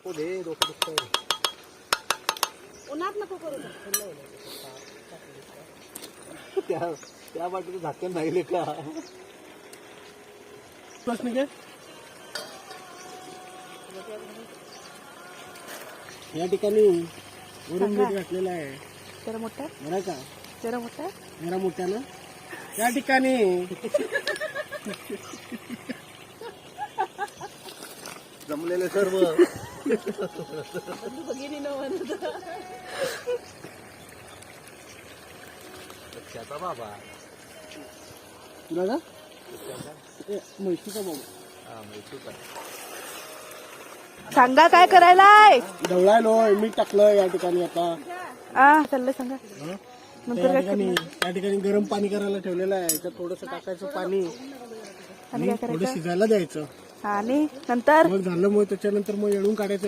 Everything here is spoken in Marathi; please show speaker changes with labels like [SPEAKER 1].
[SPEAKER 1] नको दे, डोकं दुखतंय.
[SPEAKER 2] उन्हात नको करू.
[SPEAKER 1] त्या वाटेचं झाकण राहिले का? प्रश्न काय? या ठिकाणी वरून मीठ घातलेलं आहे.
[SPEAKER 2] जरा मोठा
[SPEAKER 1] बरं का?
[SPEAKER 2] जरा मोठा
[SPEAKER 1] जरा मोठ्या ना या ठिकाणी जमलेले सर्व
[SPEAKER 2] भगिनी न म्हणत.
[SPEAKER 1] त्याचा बाबा तुला का म्हैसूचा बाबा. हा म्हैसूचा.
[SPEAKER 2] सांगा काय करायलाय.
[SPEAKER 1] ढवळायलोय मीठ टाकलं या ठिकाणी. आता
[SPEAKER 2] चाललंय सांगा.
[SPEAKER 1] नंतर त्या ठिकाणी गरम पाणी करायला ठेवलेलं आहे. याच्यात थोडस टाकायचं पाणी आणि थोडं शिजायला द्यायचं.
[SPEAKER 2] आणि नंतर
[SPEAKER 1] मग झालं. मग त्याच्यानंतर मग येळून काढायचं.